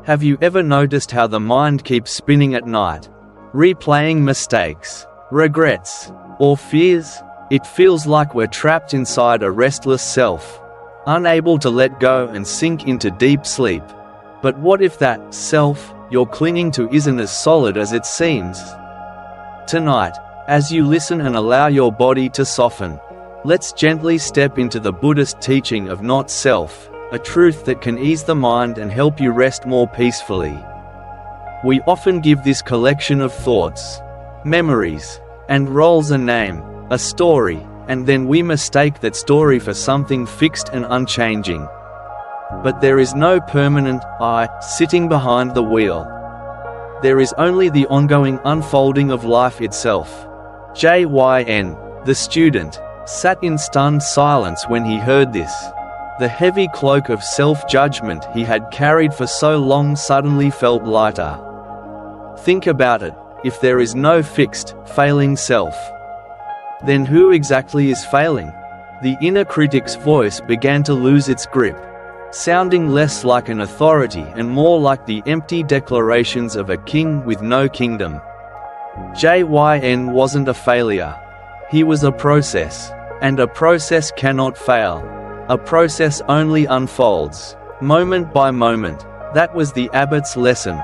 Have you ever noticed how the mind keeps spinning at night, replaying mistakes, regrets, or fears? It feels like we're trapped inside a restless self, unable to let go and sink into deep sleep. But what if that self you're clinging to isn't as solid as it seems? Tonight, as you listen and allow your body to soften, let's gently step into the Buddhist teaching of not self, a truth that can ease the mind and help you rest more peacefully. We often give this collection of thoughts, memories, and roles a name, a story, and then we mistake that story for something fixed and unchanging. But there is no permanent I sitting behind the wheel. There is only the ongoing unfolding of life itself. Jyn, the student, sat in stunned silence when he heard this. The heavy cloak of self-judgment he had carried for so long suddenly felt lighter. Think about it, if there is no fixed, failing self, then who exactly is failing? The inner critic's voice began to lose its grip, sounding less like an authority and more like the empty declarations of a king with no kingdom. Jyn wasn't a failure. He was a process, and a process cannot fail. A process only unfolds, moment by moment. That was the abbot's lesson,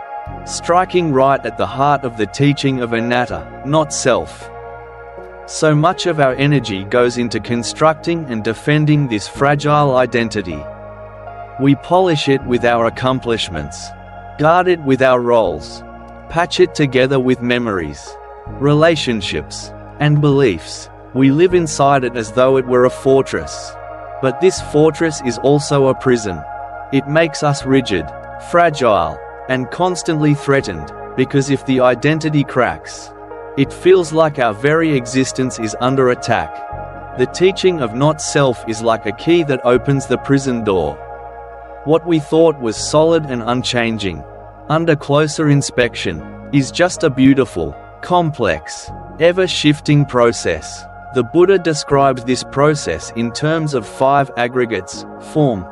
striking right at the heart of the teaching of anatta, not self. So much of our energy goes into constructing and defending this fragile identity. We polish it with our accomplishments, guard it with our roles, patch it together with memories, relationships, and beliefs. We live inside it as though it were a fortress. But this fortress is also a prison. It makes us rigid, fragile, and constantly threatened, because if the identity cracks, it feels like our very existence is under attack. The teaching of not self is like a key that opens the prison door. What we thought was solid and unchanging, under closer inspection, is just a beautiful, complex, ever-shifting process. The Buddha describes this process in terms of 5 aggregates: form,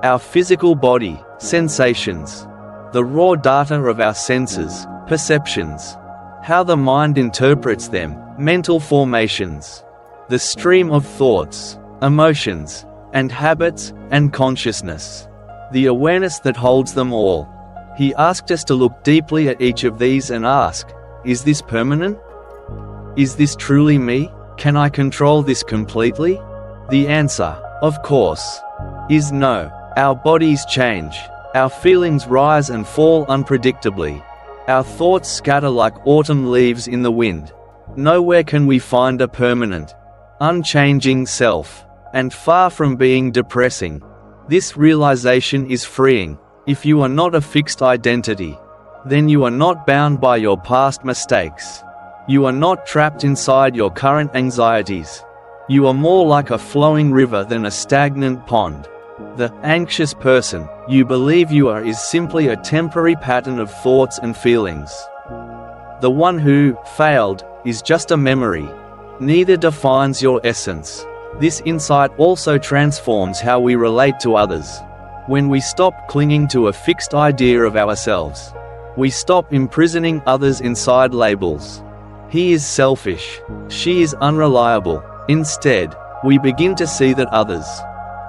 our physical body, sensations, the raw data of our senses, perceptions, how the mind interprets them, mental formations, the stream of thoughts, emotions, and habits, and consciousness, the awareness that holds them all. He asked us to look deeply at each of these and ask, is this permanent? Is this truly me? Can I control this completely? The answer, of course, is no. Our bodies change, our feelings rise and fall unpredictably, our thoughts scatter like autumn leaves in the wind. Nowhere can we find a permanent, unchanging self, and far from being depressing, this realization is freeing. If you are not a fixed identity, then you are not bound by your past mistakes. You are not trapped inside your current anxieties. You are more like a flowing river than a stagnant pond. The anxious person you believe you are is simply a temporary pattern of thoughts and feelings. The one who failed is just a memory. Neither defines your essence. This insight also transforms how we relate to others. When we stop clinging to a fixed idea of ourselves, we stop imprisoning others inside labels. He is selfish. She is unreliable. Instead, we begin to see that others,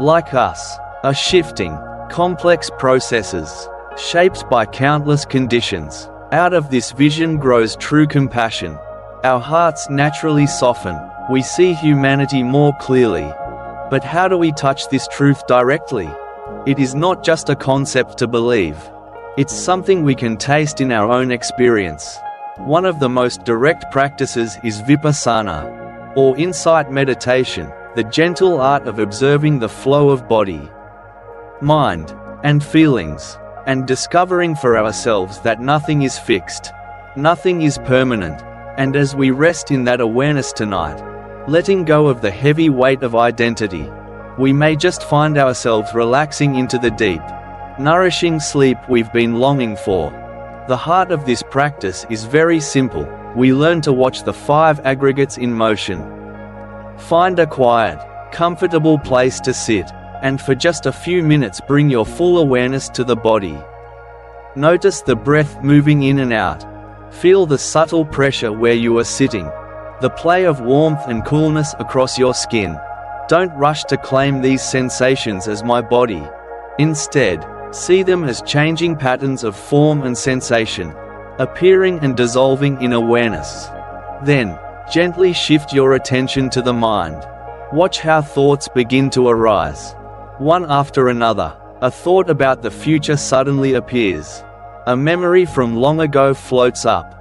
like us, are shifting, complex processes, shaped by countless conditions. Out of this vision grows true compassion. Our hearts naturally soften. We see humanity more clearly. But how do we touch this truth directly? It is not just a concept to believe. It's something we can taste in our own experience. One of the most direct practices is vipassana, or insight meditation, the gentle art of observing the flow of body, mind, and feelings, and discovering for ourselves that nothing is fixed, nothing is permanent. And as we rest in that awareness tonight, letting go of the heavy weight of identity, we may just find ourselves relaxing into the deep, nourishing sleep we've been longing for. The heart of this practice is very simple. We learn to watch the 5 aggregates in motion. Find a quiet, comfortable place to sit, and for just a few minutes bring your full awareness to the body. Notice the breath moving in and out. Feel the subtle pressure where you are sitting. The play of warmth and coolness across your skin. Don't rush to claim these sensations as my body. Instead, see them as changing patterns of form and sensation, appearing and dissolving in awareness. Then, gently shift your attention to the mind. Watch how thoughts begin to arise. One after another, a thought about the future suddenly appears. A memory from long ago floats up.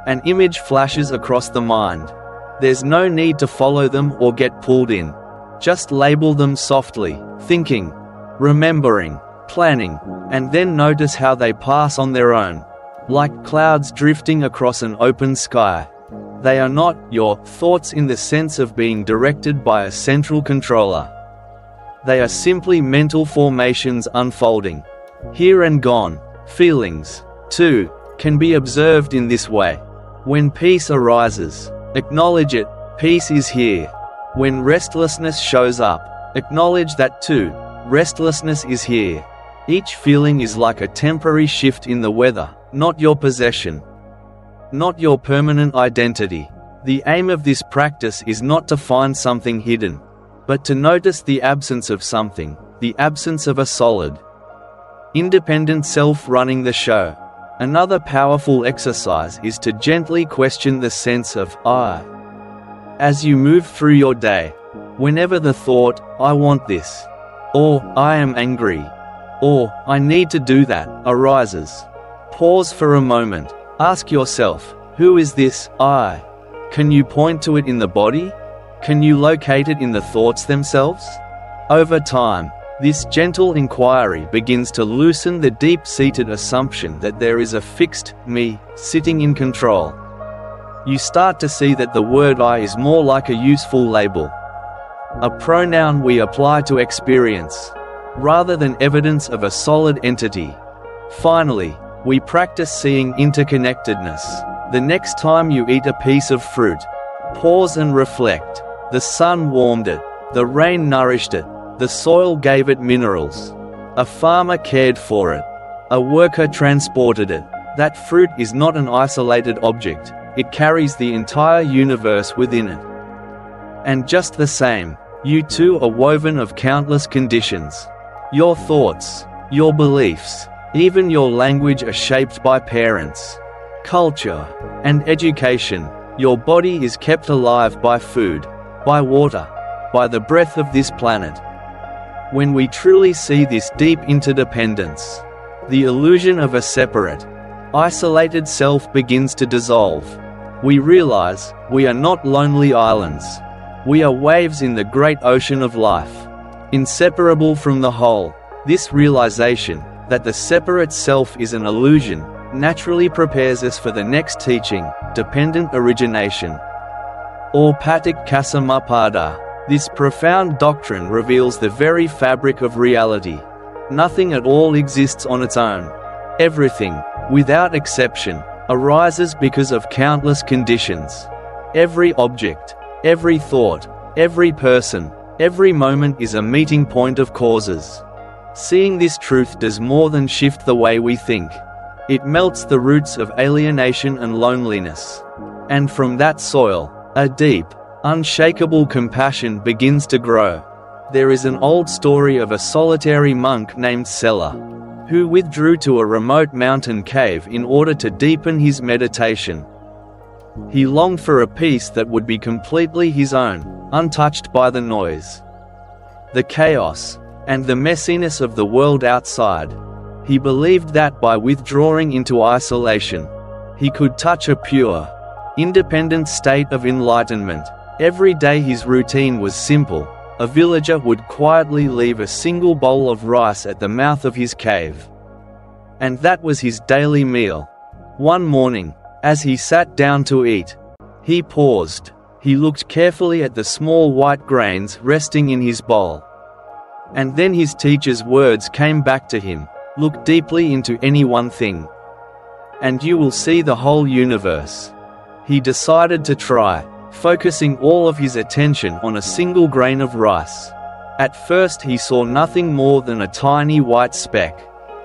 An image flashes across the mind. There's no need to follow them or get pulled in. Just label them softly, thinking, remembering, planning, and then notice how they pass on their own. Like clouds drifting across an open sky. They are not your thoughts in the sense of being directed by a central controller. They are simply mental formations unfolding. Here and gone. Feelings, too, can be observed in this way. When peace arises, acknowledge it, peace is here. When restlessness shows up, acknowledge that too, restlessness is here. Each feeling is like a temporary shift in the weather, not your possession. Not your permanent identity. The aim of this practice is not to find something hidden, but to notice the absence of something, the absence of a solid, independent self running the show. Another powerful exercise is to gently question the sense of I. As you move through your day, whenever the thought, I want this, or I am angry, or I need to do that, arises, pause for a moment. Ask yourself, who is this I? Can you point to it in the body? Can you locate it in the thoughts themselves? Over time, this gentle inquiry begins to loosen the deep-seated assumption that there is a fixed me sitting in control. You start to see that the word I is more like a useful label, a pronoun we apply to experience, rather than evidence of a solid entity. Finally, we practice seeing interconnectedness. The next time you eat a piece of fruit, pause and reflect. The sun warmed it, the rain nourished it, the soil gave it minerals. A farmer cared for it, a worker transported it. That fruit is not an isolated object, it carries the entire universe within it. And just the same, you too are woven of countless conditions. Your thoughts, your beliefs, even your language are shaped by parents, culture, and education. Your body is kept alive by food, by water, by the breath of this planet. When we truly see this deep interdependence, the illusion of a separate, isolated self begins to dissolve. We realize we are not lonely islands. We are waves in the great ocean of life, inseparable from the whole. This realization, that the separate self is an illusion, naturally prepares us for the next teaching, dependent origination, or paticcasamuppada. This profound doctrine reveals the very fabric of reality. Nothing at all exists on its own. Everything, without exception, arises because of countless conditions. Every object, every thought, every person, every moment is a meeting point of causes. Seeing this truth does more than shift the way we think. It melts the roots of alienation and loneliness. And from that soil, a deep, unshakable compassion begins to grow. There is an old story of a solitary monk named Sela, who withdrew to a remote mountain cave in order to deepen his meditation. He longed for a peace that would be completely his own, untouched by the noise, the chaos, and the messiness of the world outside. He believed that by withdrawing into isolation, he could touch a pure, independent state of enlightenment. Every day his routine was simple. A villager would quietly leave a single bowl of rice at the mouth of his cave. And that was his daily meal. One morning, as he sat down to eat, he paused. He looked carefully at the small white grains resting in his bowl. And then his teacher's words came back to him. Look deeply into any one thing, and you will see the whole universe. He decided to try, focusing all of his attention on a single grain of rice. At first he saw nothing more than a tiny white speck.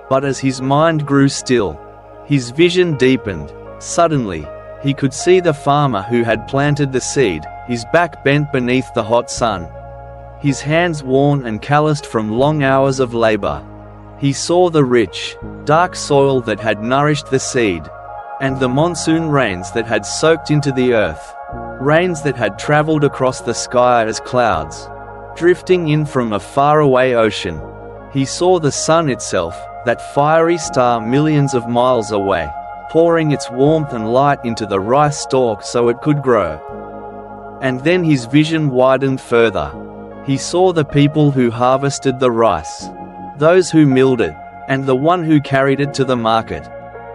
But as his mind grew still, his vision deepened. Suddenly, he could see the farmer who had planted the seed, his back bent beneath the hot sun, his hands worn and calloused from long hours of labor. He saw the rich, dark soil that had nourished the seed, and the monsoon rains that had soaked into the earth, rains that had traveled across the sky as clouds, drifting in from a faraway ocean. He saw the sun itself, that fiery star millions of miles away, pouring its warmth and light into the rice stalk so it could grow. And then his vision widened further. He saw the people who harvested the rice, those who milled it, and the one who carried it to the market.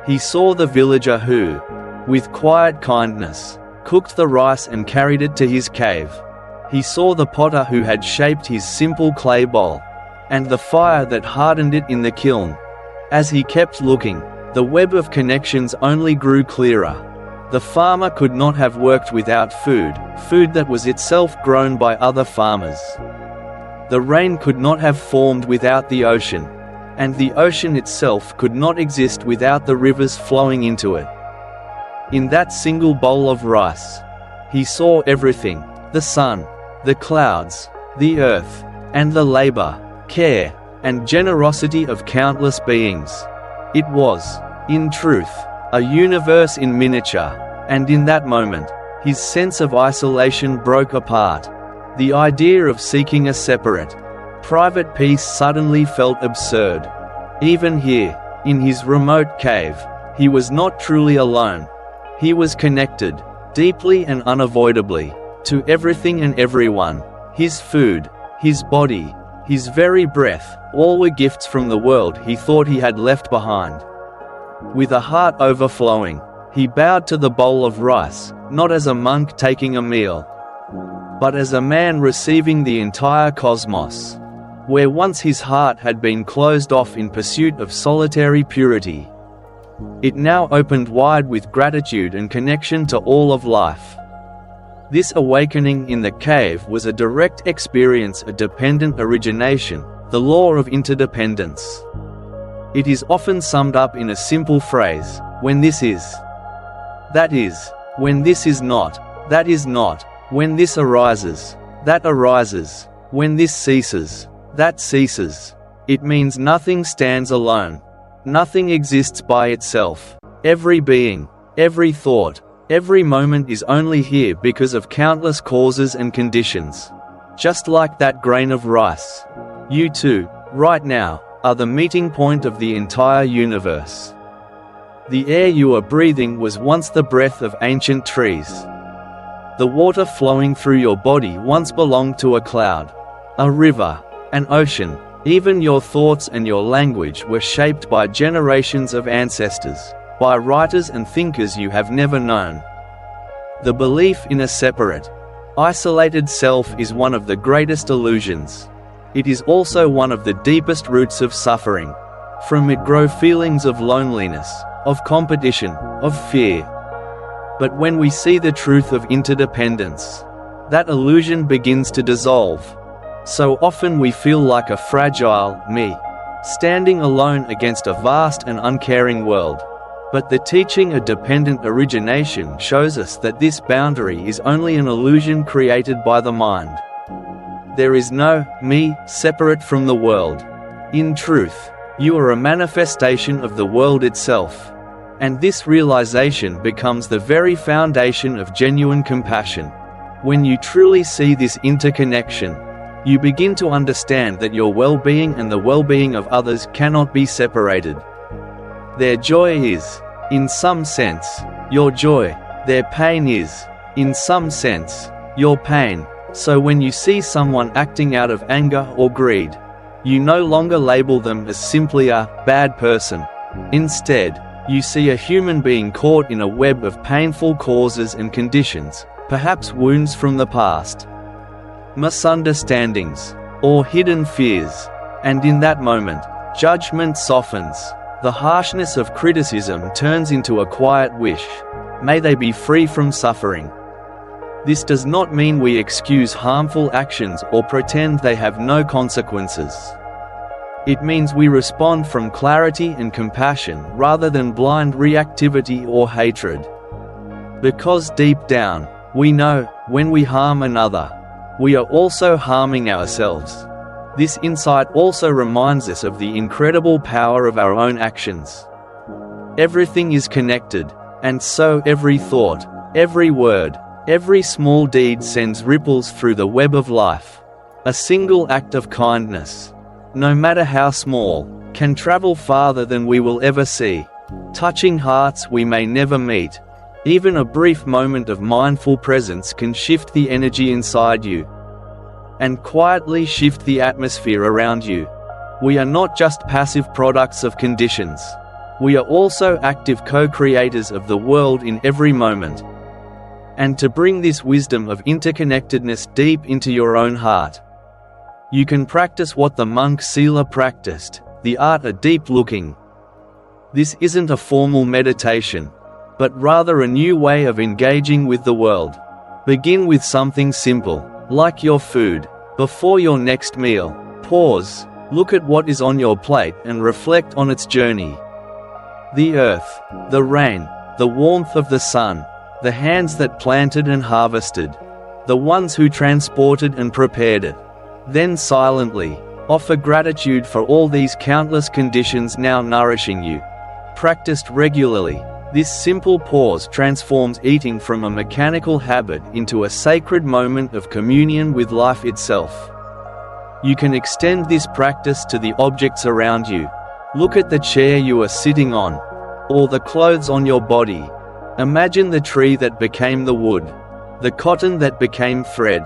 He saw the villager who, with quiet kindness, cooked the rice and carried it to his cave. He saw the potter who had shaped his simple clay bowl, and the fire that hardened it in the kiln. As he kept looking, the web of connections only grew clearer. The farmer could not have worked without food, food that was itself grown by other farmers. The rain could not have formed without the ocean, and the ocean itself could not exist without the rivers flowing into it. In that single bowl of rice, he saw everything: the sun, the clouds, the earth, and the labor, care, and generosity of countless beings. It was, in truth, a universe in miniature, and in that moment, his sense of isolation broke apart. The idea of seeking a separate, private peace suddenly felt absurd. Even here, in his remote cave, he was not truly alone. He was connected, deeply and unavoidably, to everything and everyone. His food, his body, his very breath, all were gifts from the world he thought he had left behind. With a heart overflowing, he bowed to the bowl of rice, not as a monk taking a meal, but as a man receiving the entire cosmos. Where once his heart had been closed off in pursuit of solitary purity, it now opened wide with gratitude and connection to all of life. This awakening in the cave was a direct experience of dependent origination, the law of interdependence. It is often summed up in a simple phrase: when this is, that is; when this is not, that is not; when this arises, that arises; when this ceases, that ceases. It means nothing stands alone. Nothing exists by itself. Every being, every thought, every moment is only here because of countless causes and conditions. Just like that grain of rice. You too, right now, are the meeting point of the entire universe. The air you are breathing was once the breath of ancient trees. The water flowing through your body once belonged to a cloud, a river, an ocean. Even your thoughts and your language were shaped by generations of ancestors, by writers and thinkers you have never known. The belief in a separate, isolated self is one of the greatest illusions. It is also one of the deepest roots of suffering. From it grow feelings of loneliness, of competition, of fear. But when we see the truth of interdependence, that illusion begins to dissolve. So often we feel like a fragile me, standing alone against a vast and uncaring world. But the teaching of dependent origination shows us that this boundary is only an illusion created by the mind. There is no me separate from the world. In truth, you are a manifestation of the world itself. And this realization becomes the very foundation of genuine compassion. When you truly see this interconnection, you begin to understand that your well-being and the well-being of others cannot be separated. Their joy is, in some sense, your joy. Their pain is, in some sense, your pain. So when you see someone acting out of anger or greed, you no longer label them as simply a bad person. Instead, you see a human being caught in a web of painful causes and conditions, perhaps wounds from the past, misunderstandings, or hidden fears. And in that moment, judgment softens. The harshness of criticism turns into a quiet wish. May they be free from suffering. This does not mean we excuse harmful actions or pretend they have no consequences. It means we respond from clarity and compassion rather than blind reactivity or hatred. Because deep down, we know, when we harm another, we are also harming ourselves. This insight also reminds us of the incredible power of our own actions. Everything is connected, and so every thought, every word, every small deed sends ripples through the web of life. A single act of kindness, no matter how small, can travel farther than we will ever see, touching hearts we may never meet. Even a brief moment of mindful presence can shift the energy inside you, and quietly shift the atmosphere around you. We are not just passive products of conditions. We are also active co-creators of the world in every moment. And to bring this wisdom of interconnectedness deep into your own heart, you can practice what the monk Sila practiced, the art of deep looking. This isn't a formal meditation, but rather a new way of engaging with the world. Begin with something simple, like your food. Before your next meal, pause, look at what is on your plate and reflect on its journey. The earth, the rain, the warmth of the sun, the hands that planted and harvested, the ones who transported and prepared it. Then silently, offer gratitude for all these countless conditions now nourishing you. Practiced regularly, this simple pause transforms eating from a mechanical habit into a sacred moment of communion with life itself. You can extend this practice to the objects around you. Look at the chair you are sitting on, or the clothes on your body. Imagine the tree that became the wood, the cotton that became thread.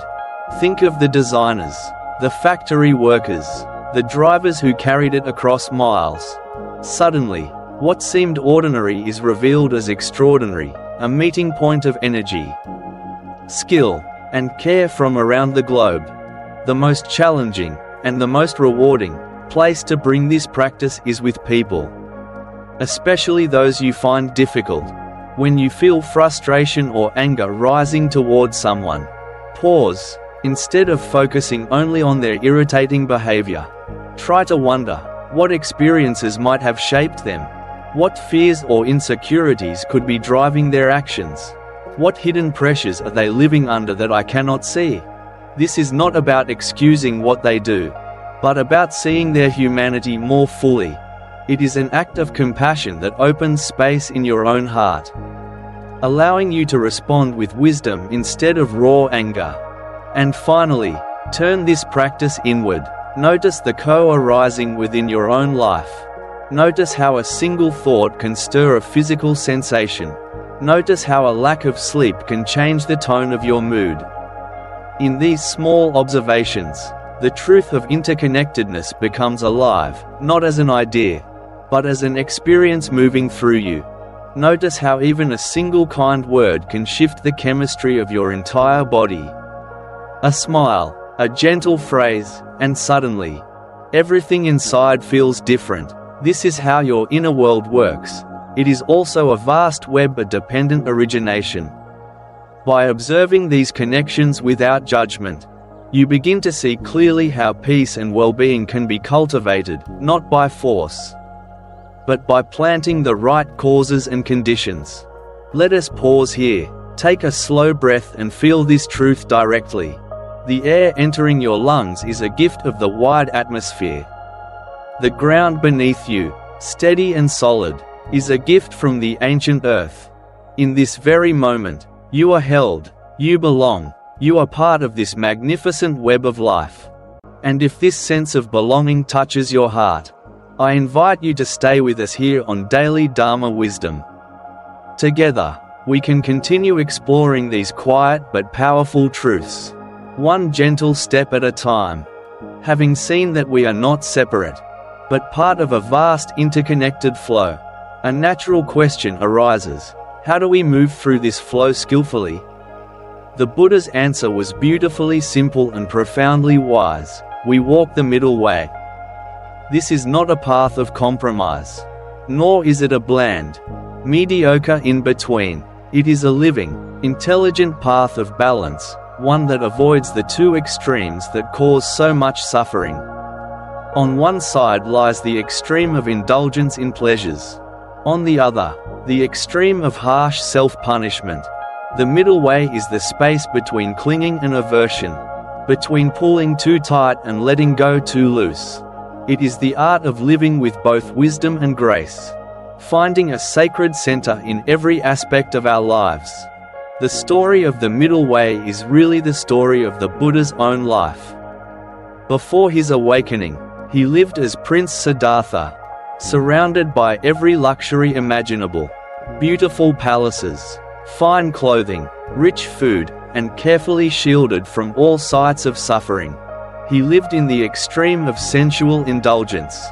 Think of the designers, the factory workers, the drivers who carried it across miles. Suddenly, what seemed ordinary is revealed as extraordinary, a meeting point of energy, skill, and care from around the globe. The most challenging, and the most rewarding, place to bring this practice is with people. Especially those you find difficult. When you feel frustration or anger rising towards someone, pause. Instead of focusing only on their irritating behavior, try to wonder, what experiences might have shaped them? What fears or insecurities could be driving their actions? What hidden pressures are they living under that I cannot see? This is not about excusing what they do, but about seeing their humanity more fully. It is an act of compassion that opens space in your own heart, allowing you to respond with wisdom instead of raw anger. And finally, turn this practice inward. Notice the co-arising within your own life. Notice how a single thought can stir a physical sensation. Notice how a lack of sleep can change the tone of your mood. In these small observations, the truth of interconnectedness becomes alive, not as an idea, but as an experience moving through you. Notice how even a single kind word can shift the chemistry of your entire body. A smile, a gentle phrase, and suddenly, everything inside feels different. This is how your inner world works. It is also a vast web of dependent origination. By observing these connections without judgment, you begin to see clearly how peace and well-being can be cultivated, not by force, but by planting the right causes and conditions. Let us pause here, take a slow breath and feel this truth directly. The air entering your lungs is a gift of the wide atmosphere. The ground beneath you, steady and solid, is a gift from the ancient earth. In this very moment, you are held, you belong, you are part of this magnificent web of life. And if this sense of belonging touches your heart, I invite you to stay with us here on Daily Dharma Wisdom. Together, we can continue exploring these quiet but powerful truths, one gentle step at a time. Having seen that we are not separate, but part of a vast interconnected flow, a natural question arises: how do we move through this flow skillfully? The Buddha's answer was beautifully simple and profoundly wise: we walk the middle way. This is not a path of compromise, nor is it a bland, mediocre in-between. It is a living, intelligent path of balance, one that avoids the two extremes that cause so much suffering. On one side lies the extreme of indulgence in pleasures. On the other, the extreme of harsh self-punishment. The middle way is the space between clinging and aversion, between pulling too tight and letting go too loose. It is the art of living with both wisdom and grace, finding a sacred center in every aspect of our lives. The story of the middle way is really the story of the Buddha's own life. Before his awakening, he lived as Prince Siddhartha, surrounded by every luxury imaginable: beautiful palaces, fine clothing, rich food, and carefully shielded from all sights of suffering. He lived in the extreme of sensual indulgence,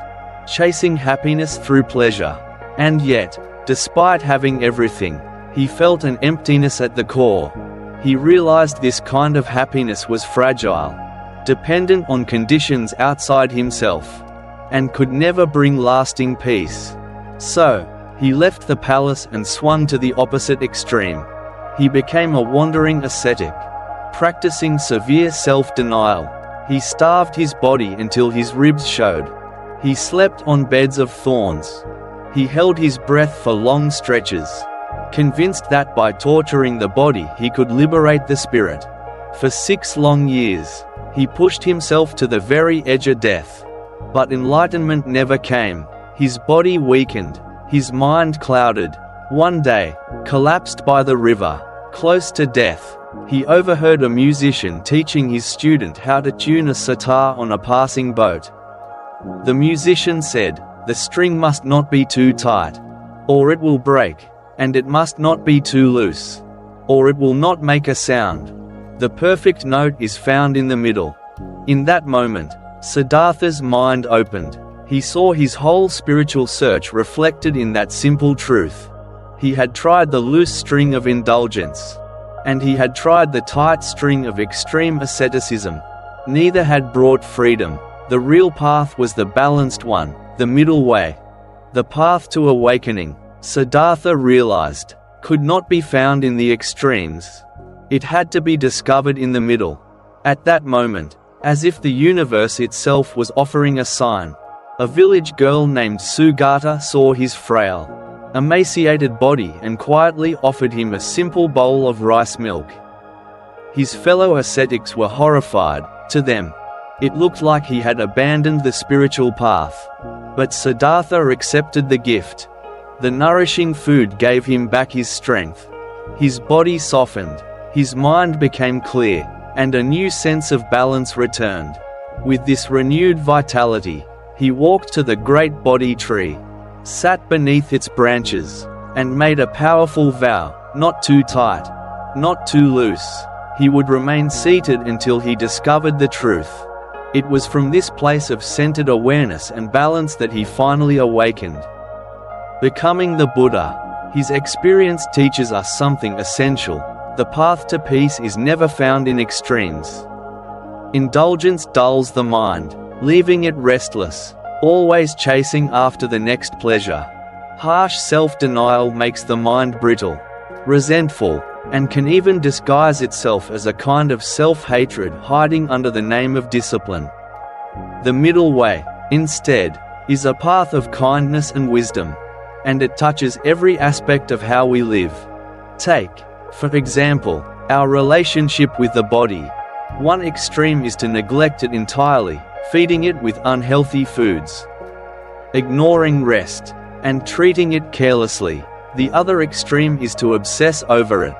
chasing happiness through pleasure. And yet, despite having everything, he felt an emptiness at the core. He realized this kind of happiness was fragile, dependent on conditions outside himself, and could never bring lasting peace. So, he left the palace and swung to the opposite extreme. He became a wandering ascetic, practicing severe self-denial. He starved his body until his ribs showed. He slept on beds of thorns. He held his breath for long stretches, convinced that by torturing the body he could liberate the spirit. For 6 long years, he pushed himself to the very edge of death. But enlightenment never came. His body weakened, his mind clouded. One day, collapsed by the river, close to death, he overheard a musician teaching his student how to tune a sitar on a passing boat. The musician said, "The string must not be too tight, or it will break, and it must not be too loose, or it will not make a sound. The perfect note is found in the middle." In that moment, Siddhartha's mind opened. He saw his whole spiritual search reflected in that simple truth. He had tried the loose string of indulgence, and he had tried the tight string of extreme asceticism. Neither had brought freedom. The real path was the balanced one, the middle way. The path to awakening, Siddhartha realized, could not be found in the extremes. It had to be discovered in the middle. At that moment, as if the universe itself was offering a sign, a village girl named Sugata saw his frail, emaciated body and quietly offered him a simple bowl of rice milk. His fellow ascetics were horrified. To them, it looked like he had abandoned the spiritual path. But Siddhartha accepted the gift. The nourishing food gave him back his strength. His body softened, his mind became clear, and a new sense of balance returned. With this renewed vitality, he walked to the great Bodhi tree, sat beneath its branches, and made a powerful vow: not too tight, not too loose. He would remain seated until he discovered the truth. It was from this place of centered awareness and balance that he finally awakened. Becoming the Buddha, his experience teaches us something essential. The path to peace is never found in extremes. Indulgence dulls the mind, leaving it restless, always chasing after the next pleasure. Harsh self-denial makes the mind brittle, resentful, and can even disguise itself as a kind of self-hatred hiding under the name of discipline. The middle way, instead, is a path of kindness and wisdom, and it touches every aspect of how we live. Take, for example, our relationship with the body. One extreme is to neglect it entirely, feeding it with unhealthy foods, ignoring rest, and treating it carelessly. The other extreme is to obsess over it,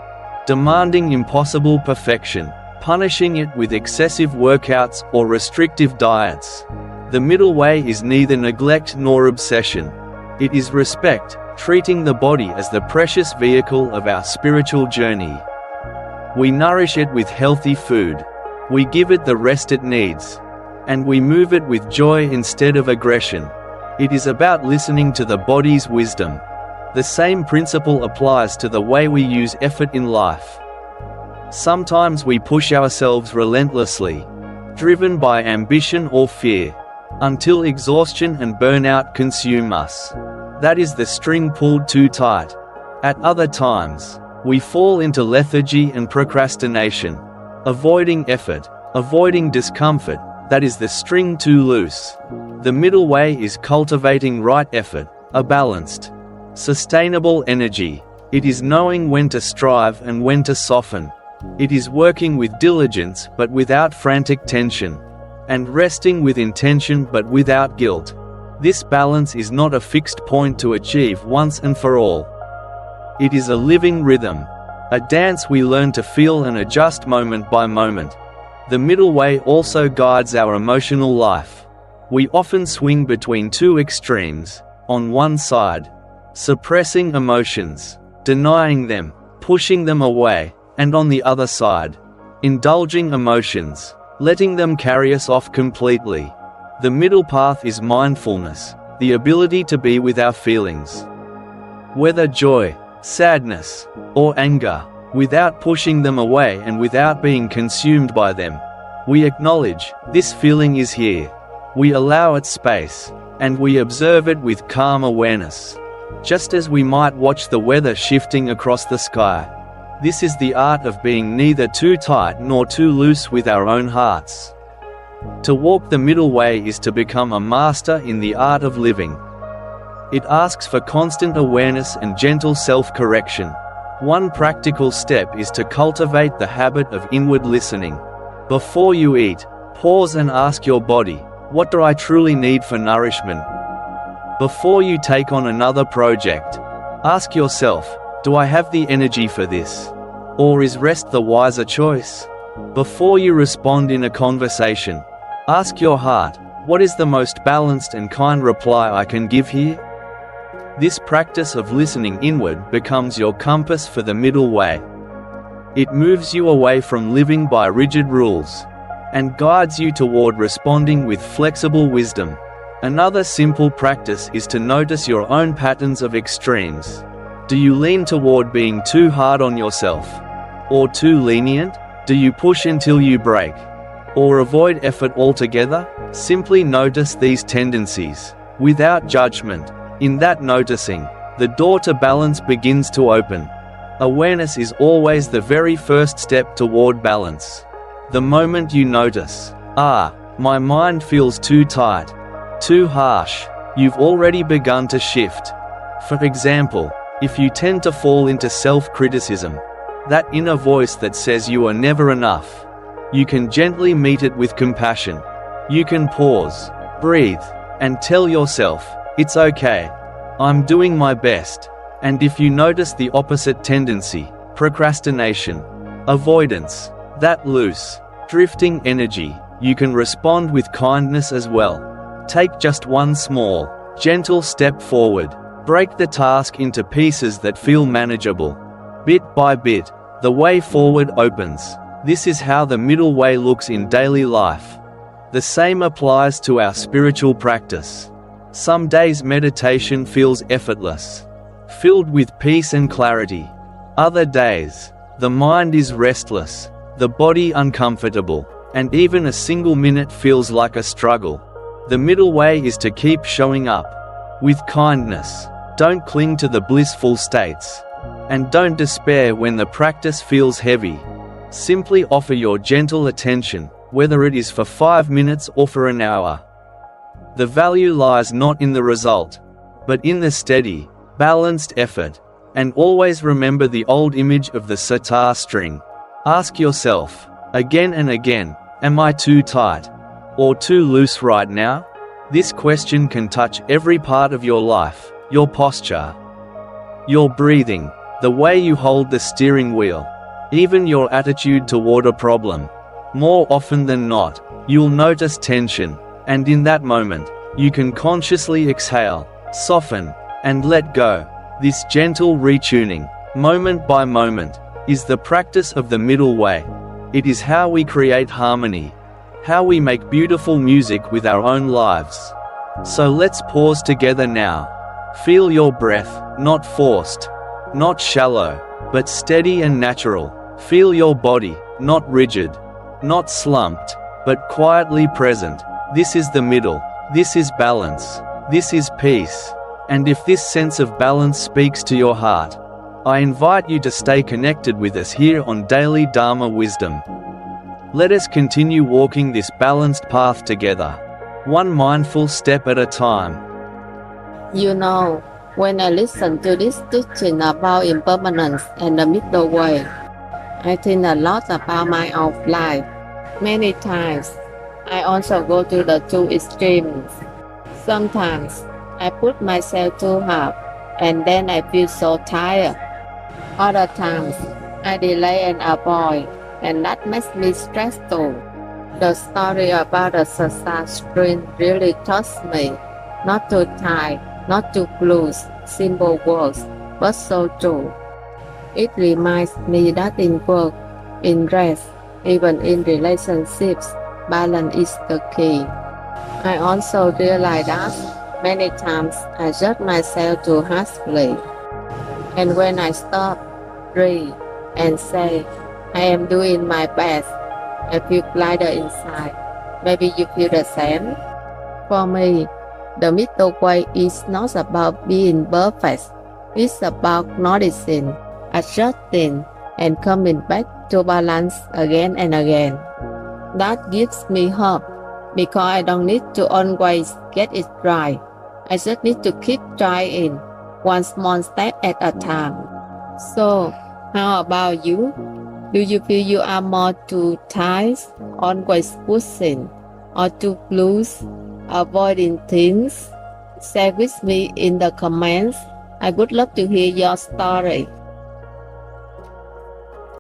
demanding impossible perfection, punishing it with excessive workouts or restrictive diets. The middle way is neither neglect nor obsession. It is respect, treating the body as the precious vehicle of our spiritual journey. We nourish it with healthy food. We give it the rest it needs. And we move it with joy instead of aggression. It is about listening to the body's wisdom. The same principle applies to the way we use effort in life. Sometimes we push ourselves relentlessly, driven by ambition or fear, until exhaustion and burnout consume us. That is the string pulled too tight. At other times, we fall into lethargy and procrastination, avoiding effort, avoiding discomfort. That is the string too loose. The middle way is cultivating right effort, a balanced, sustainable energy. It is knowing when to strive and when to soften. It is working with diligence but without frantic tension, and resting with intention but without guilt. This balance is not a fixed point to achieve once and for all. It is a living rhythm, a dance we learn to feel and adjust moment by moment. The middle way also guides our emotional life. We often swing between two extremes. On one side, suppressing emotions, denying them, pushing them away, and on the other side, indulging emotions, letting them carry us off completely. The middle path is mindfulness, the ability to be with our feelings, whether joy, sadness, or anger, without pushing them away and without being consumed by them. We acknowledge, this feeling is here. We allow it space, and we observe it with calm awareness, just as we might watch the weather shifting across the sky. This is the art of being neither too tight nor too loose with our own hearts. To walk the middle way is to become a master in the art of living. It asks for constant awareness and gentle self-correction. One practical step is to cultivate the habit of inward listening. Before you eat, pause and ask your body, what do I truly need for nourishment? Before you take on another project, ask yourself, do I have the energy for this? Or is rest the wiser choice? Before you respond in a conversation, ask your heart, what is the most balanced and kind reply I can give here? This practice of listening inward becomes your compass for the middle way. It moves you away from living by rigid rules, and guides you toward responding with flexible wisdom. Another simple practice is to notice your own patterns of extremes. Do you lean toward being too hard on yourself? Or too lenient? Do you push until you break? Or avoid effort altogether? Simply notice these tendencies, without judgment. In that noticing, the door to balance begins to open. Awareness is always the very first step toward balance. The moment you notice, my mind feels too tight, too harsh, you've already begun to shift. For example, if you tend to fall into self-criticism, that inner voice that says you are never enough, you can gently meet it with compassion. You can pause, breathe, and tell yourself, it's okay. I'm doing my best. And if you notice the opposite tendency, procrastination, avoidance, that loose, drifting energy, you can respond with kindness as well. Take just one small, gentle step forward. Break the task into pieces that feel manageable. Bit by bit, the way forward opens. This is how the middle way looks in daily life. The same applies to our spiritual practice. Some days meditation feels effortless, filled with peace and clarity. Other days, the mind is restless, the body uncomfortable, and even a single minute feels like a struggle. The middle way is to keep showing up with kindness. Don't cling to the blissful states, and don't despair when the practice feels heavy. Simply offer your gentle attention, whether it is for 5 minutes or for an hour. The value lies not in the result, but in the steady, balanced effort. And always remember the old image of the sitar string. Ask yourself, again and again, am I too tight or too loose right now? This question can touch every part of your life, your posture, your breathing, the way you hold the steering wheel, even your attitude toward a problem. More often than not, you'll notice tension, and in that moment, you can consciously exhale, soften, and let go. This gentle retuning, moment by moment, is the practice of the middle way. It is how we create harmony, how we make beautiful music with our own lives. So let's pause together now. Feel your breath, not forced, not shallow, but steady and natural. Feel your body, not rigid, not slumped, but quietly present. This is the middle. This is balance. This is peace. And if this sense of balance speaks to your heart, I invite you to stay connected with us here on Daily Dharma Wisdom. Let us continue walking this balanced path together. one mindful step at a time. You know, when I listen to this teaching about impermanence and the middle way, I think a lot about my own life. Many times, I also go to the two extremes. Sometimes, I put myself too hard, and then I feel so tired. Other times, I delay and avoid, and that makes me stressful. The story about the Sasa screen really taught me not to type, not to lose simple words, but so true. It reminds me that in work, in rest, even in relationships, balance is the key. I also realize that many times I judge myself too harshly. And when I stop, breathe, and say, I am doing my best, I feel lighter inside. Maybe you feel the same? For me, the middle way is not about being perfect. It's about noticing, adjusting, and coming back to balance again and again. That gives me hope because I don't need to always get it right. I just need to keep trying, one small step at a time. So, how about you? Do you feel you are more too tight, always pushing, or too loose, avoiding things? Share with me in the comments. I would love to hear your story.